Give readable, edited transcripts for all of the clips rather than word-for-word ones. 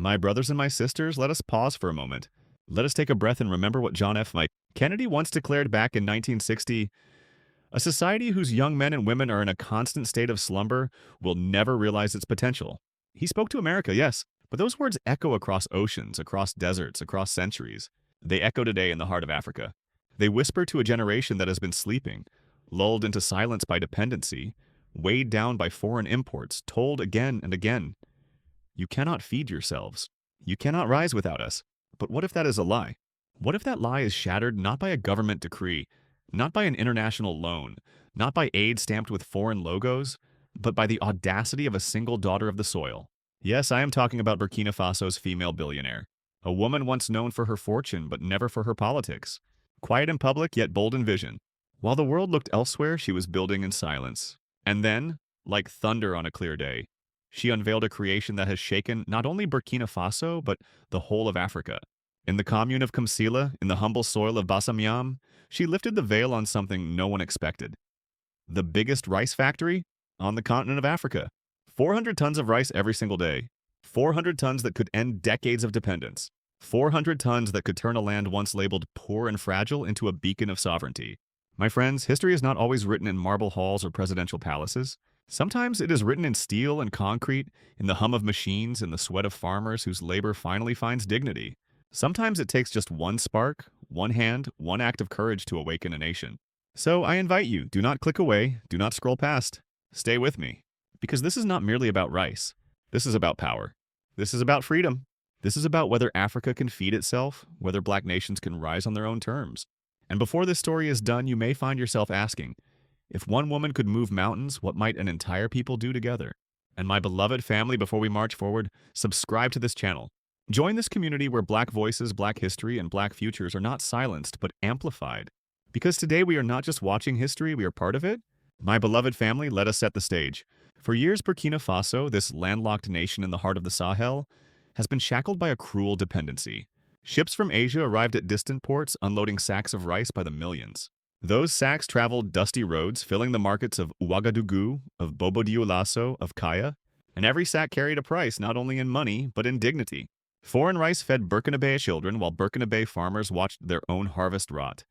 My brothers and my sisters, let us pause for a moment. Let us take a breath and remember what John F. Kennedy once declared back in 1960. A society whose young men and women are in a constant state of slumber will never realize its potential. He spoke to America, yes, but those words echo across oceans, across deserts, across centuries. They echo today in the heart of Africa. They whisper to a generation that has been sleeping, lulled into silence by dependency, weighed down by foreign imports, told again and again, "You cannot feed yourselves. You cannot rise without us." But what if that is a lie? What if that lie is shattered not by a government decree, not by an international loan, not by aid stamped with foreign logos, but by the audacity of a single daughter of the soil? Yes, I am talking about Burkina Faso's female billionaire, a woman once known for her fortune but never for her politics. Quiet in public, yet bold in vision. While the world looked elsewhere, she was building in silence. And then, like thunder on a clear day, she unveiled a creation that has shaken not only Burkina Faso, but the whole of Africa. In the commune of Kamsila, in the humble soil of Basamiam, she lifted the veil on something no one expected. The biggest rice factory on the continent of Africa. 400 tons of rice every single day. 400 tons that could end decades of dependence. 400 tons that could turn a land once labeled poor and fragile into a beacon of sovereignty. My friends, history is not always written in marble halls or presidential palaces. Sometimes it is written in steel and concrete, in the hum of machines, in the sweat of farmers whose labor finally finds dignity. Sometimes it takes just one spark, one hand, one act of courage to awaken a nation. So I invite you, do not click away, do not scroll past. Stay with me. Because this is not merely about rice. This is about power. This is about freedom. This is about whether Africa can feed itself, whether black nations can rise on their own terms. And before this story is done, you may find yourself asking, if one woman could move mountains, what might an entire people do together? And my beloved family, before we march forward, subscribe to this channel. Join this community where black voices, black history, and black futures are not silenced, but amplified. Because today we are not just watching history, we are part of it. My beloved family, let us set the stage. For years, Burkina Faso, this landlocked nation in the heart of the Sahel, has been shackled by a cruel dependency. Ships from Asia arrived at distant ports, unloading sacks of rice by the millions. Those sacks traveled dusty roads, filling the markets of Ouagadougou, of Bobo-Dioulasso, of Kaya, and every sack carried a price not only in money, but in dignity. Foreign rice fed Burkinabe children while Burkinabe farmers watched their own harvest rot.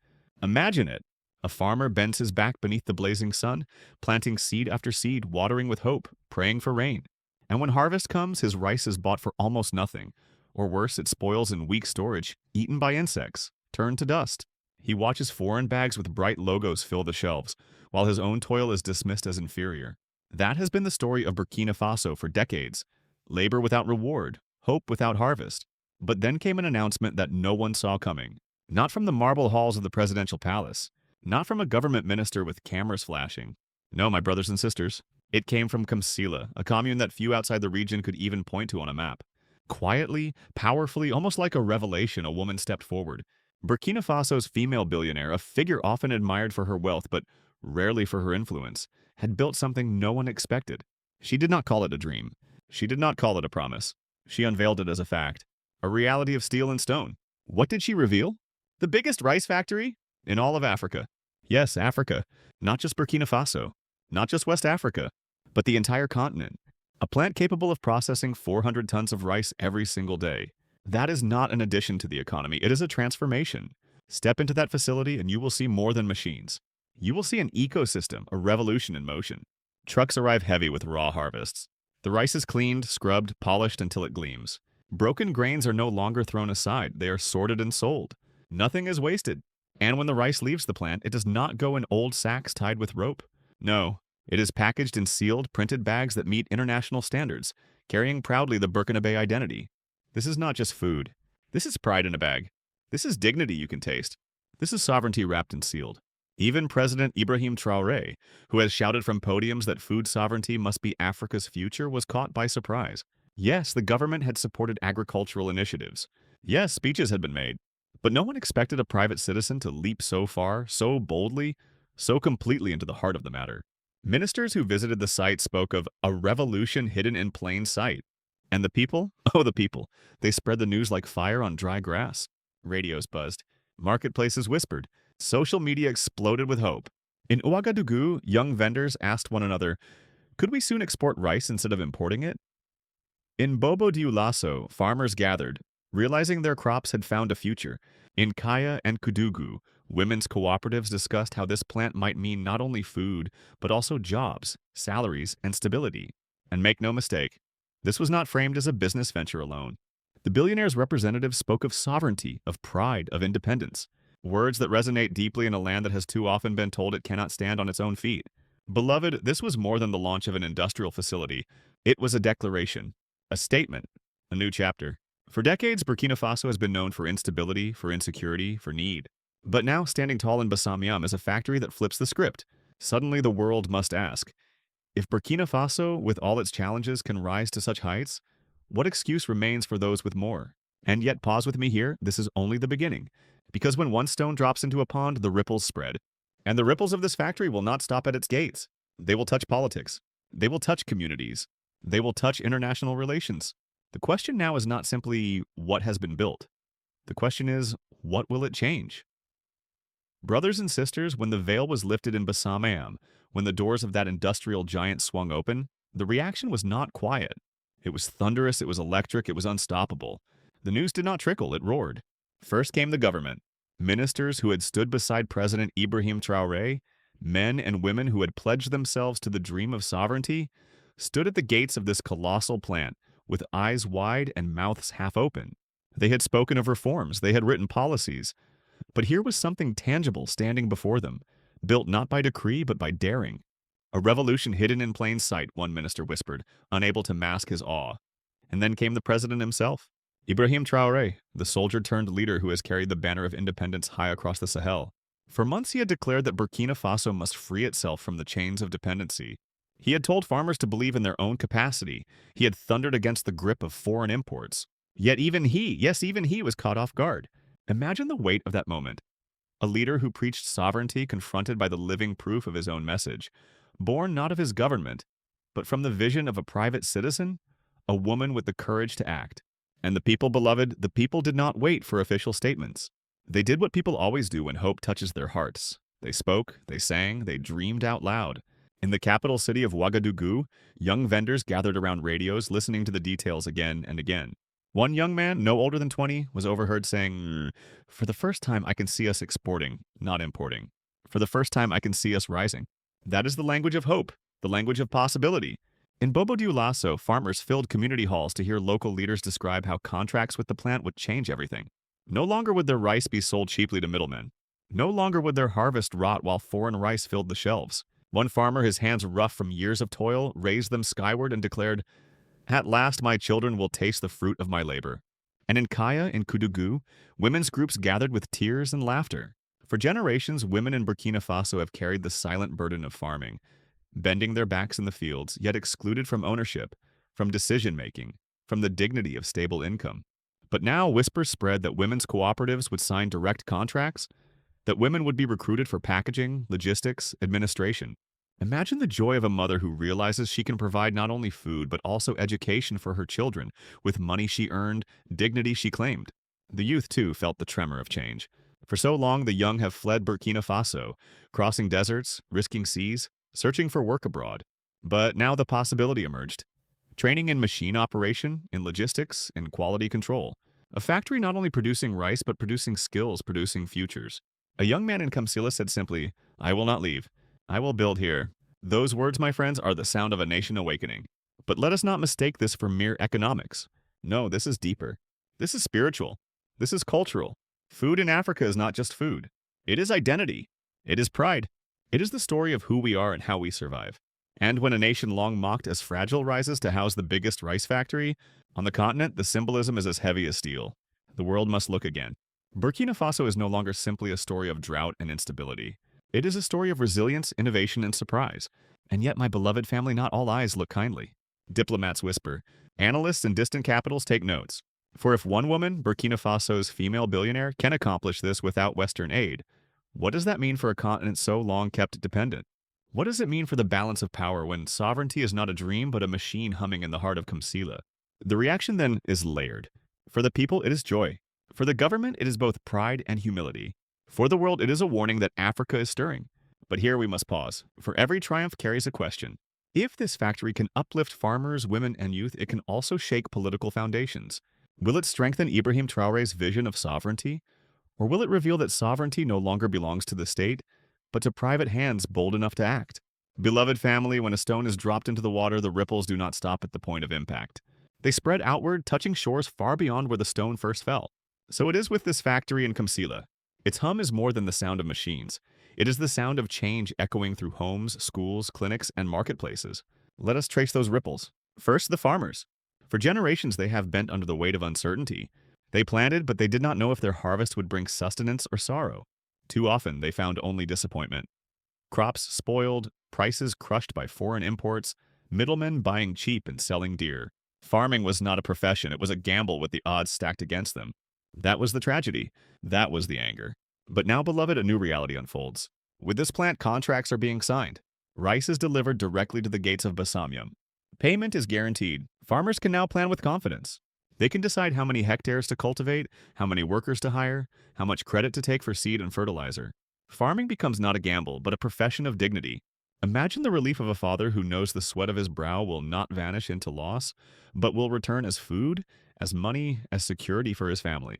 Imagine it. A farmer bends his back beneath the blazing sun, planting seed after seed, watering with hope, praying for rain. And when harvest comes, his rice is bought for almost nothing. Or worse, it spoils in weak storage, eaten by insects, turned to dust. He watches foreign bags with bright logos fill the shelves, while his own toil is dismissed as inferior. That has been the story of Burkina Faso for decades. Labor without reward, hope without harvest. But then came an announcement that no one saw coming. Not from the marble halls of the presidential palace. Not from a government minister with cameras flashing. No, my brothers and sisters. It came from Kamsila, a commune that few outside the region could even point to on a map. Quietly, powerfully, almost like a revelation, a woman stepped forward. Burkina Faso's female billionaire, a figure often admired for her wealth but rarely for her influence, had built something no one expected. She did not call it a dream. She did not call it a promise. She unveiled it as a fact. A reality of steel and stone. What did she reveal? The biggest rice factory in all of Africa. Yes, Africa. Not just Burkina Faso. Not just West Africa. But the entire continent. A plant capable of processing 400 tons of rice every single day. That is not an addition to the economy. It is a transformation. Step into that facility and you will see more than machines. You will see an ecosystem, a revolution in motion. Trucks arrive heavy with raw harvests. The rice is cleaned, scrubbed, polished until it gleams. Broken grains are no longer thrown aside. They are sorted and sold. Nothing is wasted. And when the rice leaves the plant, it does not go in old sacks tied with rope. No, it is packaged in sealed, printed bags that meet international standards, carrying proudly the Burkinabe identity. This is not just food. This is pride in a bag. This is dignity you can taste. This is sovereignty wrapped and sealed. Even President Ibrahim Traoré, who has shouted from podiums that food sovereignty must be Africa's future, was caught by surprise. Yes, the government had supported agricultural initiatives. Yes, speeches had been made. But no one expected a private citizen to leap so far, so boldly, so completely into the heart of the matter. Ministers who visited the site spoke of a revolution hidden in plain sight. And the people? Oh, the people. They spread the news like fire on dry grass. Radios buzzed. Marketplaces whispered. Social media exploded with hope. In Ouagadougou, young vendors asked one another, could we soon export rice instead of importing it? In Bobo Dioulasso, farmers gathered, realizing their crops had found a future. In Kaya and Kudugu, women's cooperatives discussed how this plant might mean not only food, but also jobs, salaries, and stability. And make no mistake, this was not framed as a business venture alone. The billionaire's representatives spoke of sovereignty, of pride, of independence. Words that resonate deeply in a land that has too often been told it cannot stand on its own feet. Beloved, this was more than the launch of an industrial facility. It was a declaration, a statement, a new chapter. For decades, Burkina Faso has been known for instability, for insecurity, for need. But now, standing tall in Bassam is a factory that flips the script. Suddenly, the world must ask, if Burkina Faso, with all its challenges, can rise to such heights, what excuse remains for those with more? And yet, pause with me here, this is only the beginning. Because when one stone drops into a pond, the ripples spread. And the ripples of this factory will not stop at its gates. They will touch politics. They will touch communities. They will touch international relations. The question now is not simply what has been built. The question is, what will it change? Brothers and sisters, when the veil was lifted in Bassam, when the doors of that industrial giant swung open, the reaction was not quiet. It was thunderous, it was electric, it was unstoppable. The news did not trickle, it roared. First came the government. Ministers who had stood beside President Ibrahim Traoré, men and women who had pledged themselves to the dream of sovereignty, stood at the gates of this colossal plant, with eyes wide and mouths half open. They had spoken of reforms, they had written policies. But here was something tangible standing before them, built not by decree but by daring. A revolution hidden in plain sight, one minister whispered, unable to mask his awe. And then came the president himself. Ibrahim Traoré, the soldier-turned-leader who has carried the banner of independence high across the Sahel. For months he had declared that Burkina Faso must free itself from the chains of dependency. He had told farmers to believe in their own capacity. He had thundered against the grip of foreign imports. Yet even he, yes, even he was caught off guard. Imagine the weight of that moment. A leader who preached sovereignty confronted by the living proof of his own message, born not of his government, but from the vision of a private citizen, a woman with the courage to act. And the people, beloved, the people did not wait for official statements. They did what people always do when hope touches their hearts. They spoke, they sang, they dreamed out loud. In the capital city of Ouagadougou, young vendors gathered around radios listening to the details again and again. One young man, no older than 20, was overheard saying, "For the first time I can see us exporting, not importing. For the first time I can see us rising." That is the language of hope, the language of possibility. In Bobo Dioulasso, farmers filled community halls to hear local leaders describe how contracts with the plant would change everything. No longer would their rice be sold cheaply to middlemen. No longer would their harvest rot while foreign rice filled the shelves. One farmer, his hands rough from years of toil, raised them skyward and declared, "At last my children will taste the fruit of my labor." And in Kaya, in Kudugu, women's groups gathered with tears and laughter. For generations, women in Burkina Faso have carried the silent burden of farming, bending their backs in the fields, yet excluded from ownership, from decision-making, from the dignity of stable income. But now whispers spread that women's cooperatives would sign direct contracts, that women would be recruited for packaging, logistics, administration. Imagine the joy of a mother who realizes she can provide not only food but also education for her children, with money she earned, dignity she claimed. The youth, too, felt the tremor of change. For so long, the young have fled Burkina Faso, crossing deserts, risking seas, searching for work abroad. But now the possibility emerged. Training in machine operation, in logistics, in quality control. A factory not only producing rice but producing skills, producing futures. A young man in Kamsila said simply, "I will not leave. I will build here." Those words, my friends, are the sound of a nation awakening. But let us not mistake this for mere economics. No, this is deeper. This is spiritual. This is cultural. Food in Africa is not just food. It is identity. It is pride. It is the story of who we are and how we survive. And when a nation long mocked as fragile rises to house the biggest rice factory, on the continent, the symbolism is as heavy as steel. The world must look again. Burkina Faso is no longer simply a story of drought and instability. It is a story of resilience, innovation, and surprise. And yet, my beloved family, not all eyes look kindly. Diplomats whisper. Analysts in distant capitals take notes. For if one woman, Burkina Faso's female billionaire, can accomplish this without Western aid, what does that mean for a continent so long kept dependent? What does it mean for the balance of power when sovereignty is not a dream but a machine humming in the heart of Kamsila? The reaction then is layered. For the people, it is joy. For the government, it is both pride and humility. For the world, it is a warning that Africa is stirring. But here we must pause, for every triumph carries a question. If this factory can uplift farmers, women, and youth, it can also shake political foundations. Will it strengthen Ibrahim Traoré's vision of sovereignty? Or will it reveal that sovereignty no longer belongs to the state, but to private hands bold enough to act? Beloved family, when a stone is dropped into the water, the ripples do not stop at the point of impact. They spread outward, touching shores far beyond where the stone first fell. So it is with this factory in Kamsila. Its hum is more than the sound of machines. It is the sound of change echoing through homes, schools, clinics, and marketplaces. Let us trace those ripples. First, the farmers. For generations, they have bent under the weight of uncertainty. They planted, but they did not know if their harvest would bring sustenance or sorrow. Too often, they found only disappointment. Crops spoiled, prices crushed by foreign imports, middlemen buying cheap and selling dear. Farming was not a profession, it was a gamble with the odds stacked against them. That was the tragedy. That was the anger. But now, beloved, a new reality unfolds. With this plant, contracts are being signed. Rice is delivered directly to the gates of Basamyam. Payment is guaranteed. Farmers can now plan with confidence. They can decide how many hectares to cultivate, how many workers to hire, how much credit to take for seed and fertilizer. Farming becomes not a gamble, but a profession of dignity. Imagine the relief of a father who knows the sweat of his brow will not vanish into loss, but will return as food, as money, as security for his family.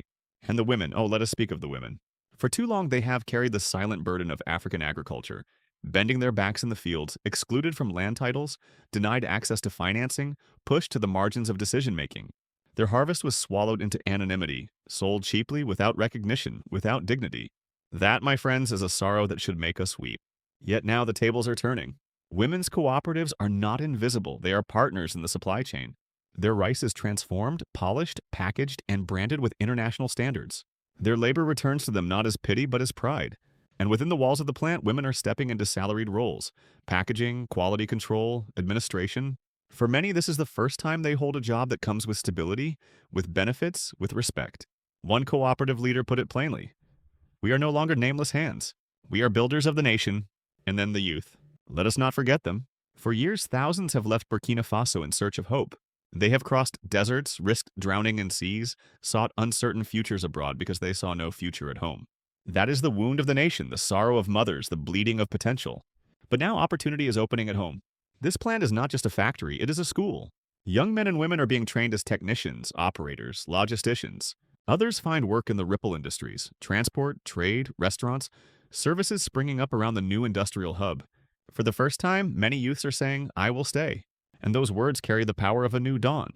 And the women, oh, let us speak of the women. For too long, they have carried the silent burden of African agriculture, bending their backs in the fields, excluded from land titles, denied access to financing, pushed to the margins of decision-making. Their harvest was swallowed into anonymity, sold cheaply, without recognition, without dignity. That, my friends, is a sorrow that should make us weep. Yet now the tables are turning. Women's cooperatives are not invisible. They are partners in the supply chain. Their rice is transformed, polished, packaged, and branded with international standards. Their labor returns to them not as pity but as pride. And within the walls of the plant, women are stepping into salaried roles: packaging, quality control, administration. For many, this is the first time they hold a job that comes with stability, with benefits, with respect. One cooperative leader put it plainly: "We are no longer nameless hands. We are builders of the nation." And then the youth. Let us not forget them. For years, thousands have left Burkina Faso in search of hope. They have crossed deserts, risked drowning in seas, sought uncertain futures abroad because they saw no future at home. That is the wound of the nation, the sorrow of mothers, the bleeding of potential. But now opportunity is opening at home. This plant is not just a factory, it is a school. Young men and women are being trained as technicians, operators, logisticians. Others find work in the ripple industries: transport, trade, restaurants, services springing up around the new industrial hub. For the first time, many youths are saying, "I will stay." And those words carry the power of a new dawn.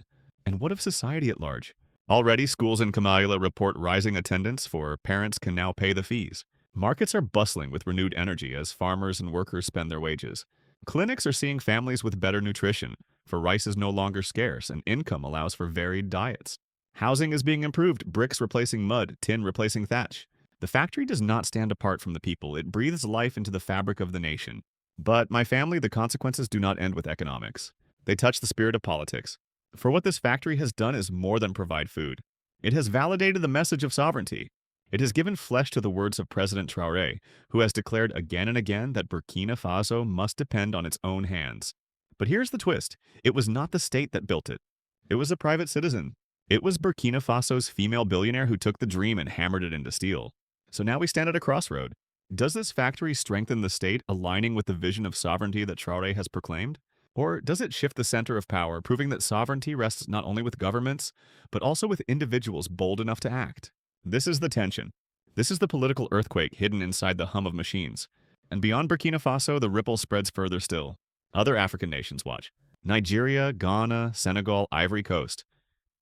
And what of society at large? Already, schools in Kamala report rising attendance, for parents can now pay the fees. Markets are bustling with renewed energy as farmers and workers spend their wages. Clinics are seeing families with better nutrition, for rice is no longer scarce and income allows for varied diets. Housing is being improved, bricks replacing mud, tin replacing thatch. The factory does not stand apart from the people. It breathes life into the fabric of the nation. But, my family, the consequences do not end with economics. They touch the spirit of politics. For what this factory has done is more than provide food. It has validated the message of sovereignty. It has given flesh to the words of President Traoré, who has declared again and again that Burkina Faso must depend on its own hands. But here's the twist. It was not the state that built it. It was a private citizen. It was Burkina Faso's female billionaire who took the dream and hammered it into steel. So now we stand at a crossroad. Does this factory strengthen the state, aligning with the vision of sovereignty that Traoré has proclaimed? Or does it shift the center of power, proving that sovereignty rests not only with governments, but also with individuals bold enough to act? This is the tension. This is the political earthquake hidden inside the hum of machines. And beyond Burkina Faso, the ripple spreads further still. Other African nations watch. Nigeria, Ghana, Senegal, Ivory Coast.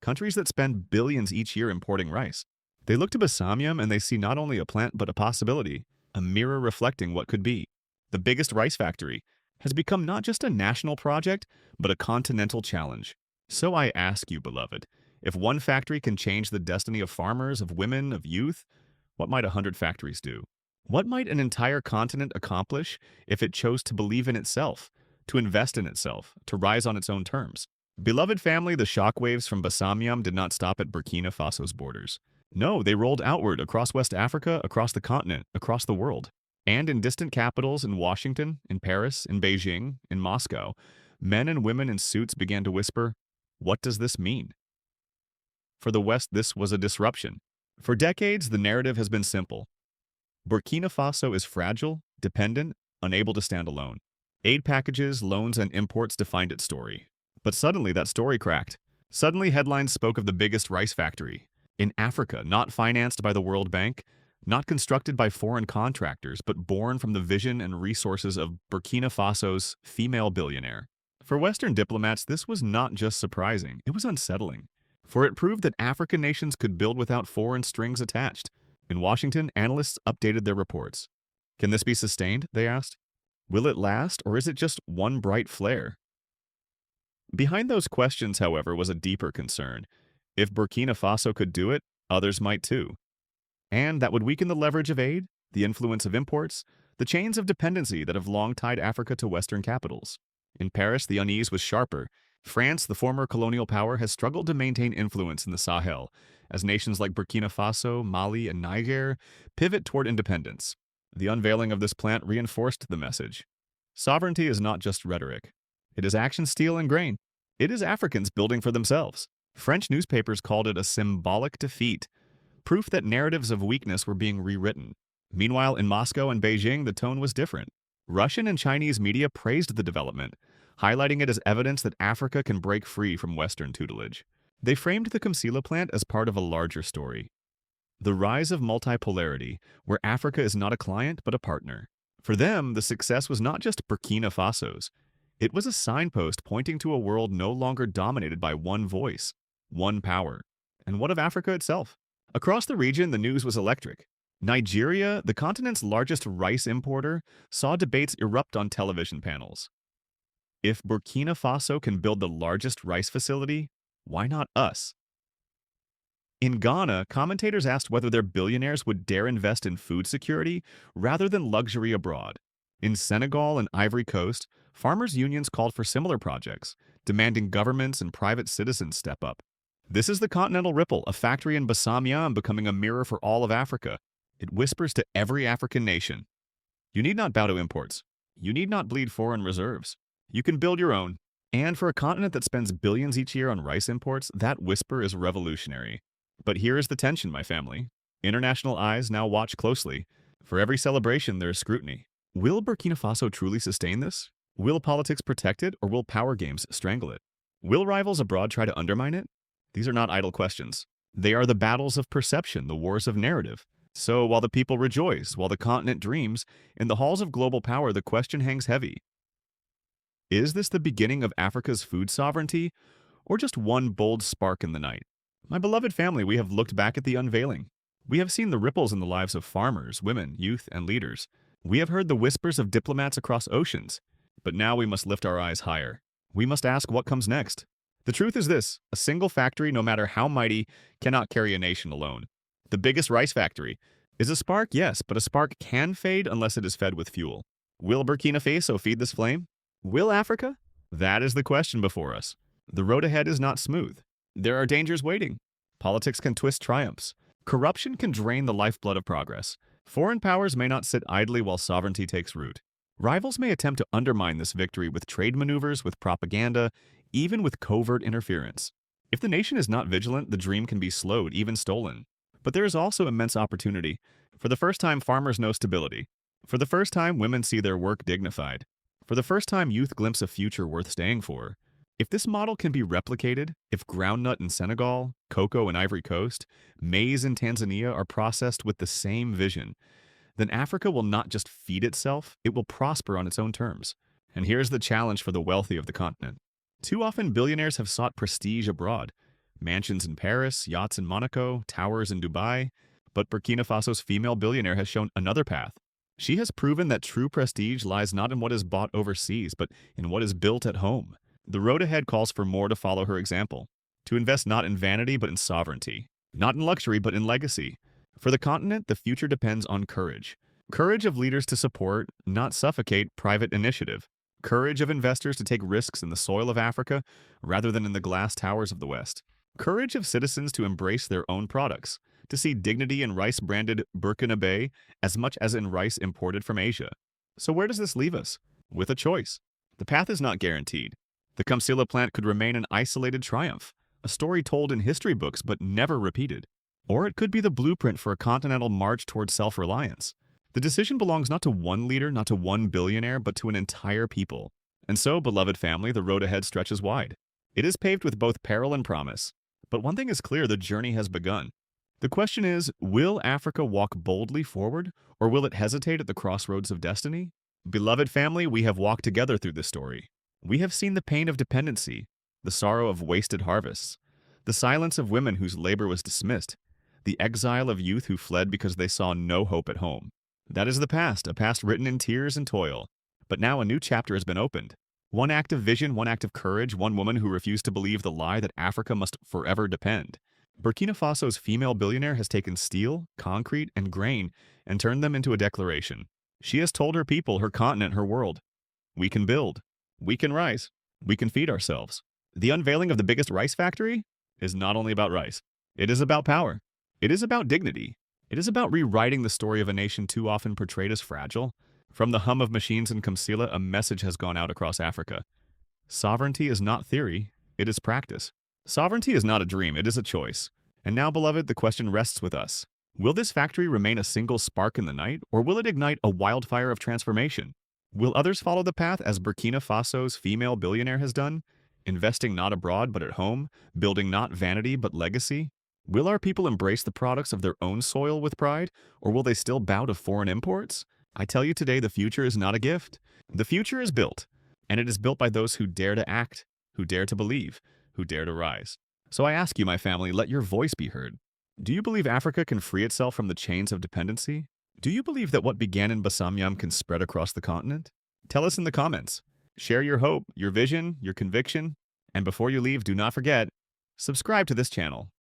Countries that spend billions each year importing rice. They look to Basamyam and they see not only a plant but a possibility, a mirror reflecting what could be. The biggest rice factory has become not just a national project, but a continental challenge. So I ask you, beloved, if one factory can change the destiny of farmers, of women, of youth, what might 100 factories do? What might an entire continent accomplish if it chose to believe in itself, to invest in itself, to rise on its own terms? Beloved family, the shockwaves from Basamyam did not stop at Burkina Faso's borders. No, they rolled outward across West Africa, across the continent, across the world. And in distant capitals, in Washington, in Paris, in Beijing, in Moscow, men and women in suits began to whisper, "What does this mean?" For the West, this was a disruption. For decades, the narrative has been simple. Burkina Faso is fragile, dependent, unable to stand alone. Aid packages, loans, and imports defined its story. But suddenly that story cracked. Suddenly headlines spoke of the biggest rice factory in Africa, not financed by the World Bank, not constructed by foreign contractors, but born from the vision and resources of Burkina Faso's female billionaire. For Western diplomats, this was not just surprising, it was unsettling. For it proved that African nations could build without foreign strings attached. In Washington, analysts updated their reports. Can this be sustained? They asked. Will it last, or is it just one bright flare? Behind those questions, however, was a deeper concern. If Burkina Faso could do it, others might too. And that would weaken the leverage of aid, the influence of imports, the chains of dependency that have long tied Africa to Western capitals. In Paris, the unease was sharper. France, the former colonial power, has struggled to maintain influence in the Sahel, as nations like Burkina Faso, Mali, and Niger pivot toward independence. The unveiling of this plant reinforced the message. Sovereignty is not just rhetoric. It is action, steel, and grain. It is Africans building for themselves. French newspapers called it a symbolic defeat, proof that narratives of weakness were being rewritten. Meanwhile, in Moscow and Beijing, the tone was different. Russian and Chinese media praised the development, highlighting it as evidence that Africa can break free from Western tutelage. They framed the Kamsila plant as part of a larger story. The rise of multipolarity, where Africa is not a client but a partner. For them, the success was not just Burkina Faso's. It was a signpost pointing to a world no longer dominated by one voice, one power. And what of Africa itself? Across the region, the news was electric. Nigeria, the continent's largest rice importer, saw debates erupt on television panels. If Burkina Faso can build the largest rice facility, why not us? In Ghana, commentators asked whether their billionaires would dare invest in food security rather than luxury abroad. In Senegal and Ivory Coast, farmers' unions called for similar projects, demanding governments and private citizens step up. This is the Continental Ripple, a factory in Bassam becoming a mirror for all of Africa. It whispers to every African nation, you need not bow to imports. You need not bleed foreign reserves. You can build your own. And for a continent that spends billions each year on rice imports, that whisper is revolutionary. But here is the tension, my family. International eyes now watch closely. For every celebration, there is scrutiny. Will Burkina Faso truly sustain this? Will politics protect it, or will power games strangle it? Will rivals abroad try to undermine it? These are not idle questions. They are the battles of perception, the wars of narrative. So while the people rejoice, while the continent dreams, in the halls of global power the question hangs heavy. Is this the beginning of Africa's food sovereignty, or just one bold spark in the night? My beloved family, we have looked back at the unveiling. We have seen the ripples in the lives of farmers, women, youth, and leaders. We have heard the whispers of diplomats across oceans. But now we must lift our eyes higher. We must ask what comes next. The truth is this: a single factory, no matter how mighty, cannot carry a nation alone. The biggest rice factory is a spark, yes, but a spark can fade unless it is fed with fuel. Will Burkina Faso feed this flame? Will Africa? That is the question before us. The road ahead is not smooth. There are dangers waiting. Politics can twist triumphs. Corruption can drain the lifeblood of progress. Foreign powers may not sit idly while sovereignty takes root. Rivals may attempt to undermine this victory with trade maneuvers, with propaganda, even with covert interference. If the nation is not vigilant, the dream can be slowed, even stolen. But there is also immense opportunity. For the first time, farmers know stability. For the first time, women see their work dignified. For the first time, youth glimpse a future worth staying for. If this model can be replicated, if groundnut in Senegal, cocoa in Ivory Coast, maize in Tanzania are processed with the same vision, then Africa will not just feed itself, it will prosper on its own terms. And here's the challenge for the wealthy of the continent. Too often, billionaires have sought prestige abroad. Mansions in Paris, yachts in Monaco, towers in Dubai. But Burkina Faso's female billionaire has shown another path. She has proven that true prestige lies not in what is bought overseas, but in what is built at home. The road ahead calls for more to follow her example. To invest not in vanity, but in sovereignty. Not in luxury, but in legacy. For the continent, the future depends on courage. Courage of leaders to support, not suffocate, private initiative. Courage of investors to take risks in the soil of Africa rather than in the glass towers of the West. Courage of citizens to embrace their own products, to see dignity in rice-branded Burkinabe as much as in rice imported from Asia. So where does this leave us? With a choice. The path is not guaranteed. The Kamsila plant could remain an isolated triumph, a story told in history books but never repeated. Or it could be the blueprint for a continental march towards self-reliance. The decision belongs not to one leader, not to one billionaire, but to an entire people. And so, beloved family, the road ahead stretches wide. It is paved with both peril and promise. But one thing is clear, the journey has begun. The question is, will Africa walk boldly forward, or will it hesitate at the crossroads of destiny? Beloved family, we have walked together through this story. We have seen the pain of dependency, the sorrow of wasted harvests, the silence of women whose labor was dismissed, the exile of youth who fled because they saw no hope at home. That is the past, a past written in tears and toil. But now a new chapter has been opened. One act of vision, one act of courage, one woman who refused to believe the lie that Africa must forever depend. Burkina Faso's female billionaire has taken steel, concrete, and grain and turned them into a declaration. She has told her people, her continent, her world, we can build, we can rise, we can feed ourselves. The unveiling of the biggest rice factory is not only about rice. It is about power. It is about dignity. It is about rewriting the story of a nation too often portrayed as fragile. From the hum of machines in Kamsila, a message has gone out across Africa. Sovereignty is not theory, it is practice. Sovereignty is not a dream, it is a choice. And now, beloved, the question rests with us. Will this factory remain a single spark in the night, or will it ignite a wildfire of transformation? Will others follow the path as Burkina Faso's female billionaire has done? Investing not abroad but at home, building not vanity but legacy? Will our people embrace the products of their own soil with pride, or will they still bow to foreign imports? I tell you today, the future is not a gift. The future is built, and it is built by those who dare to act, who dare to believe, who dare to rise. So I ask you, my family, let your voice be heard. Do you believe Africa can free itself from the chains of dependency? Do you believe that what began in Basamyam can spread across the continent? Tell us in the comments. Share your hope, your vision, your conviction, and before you leave, do not forget, subscribe to this channel.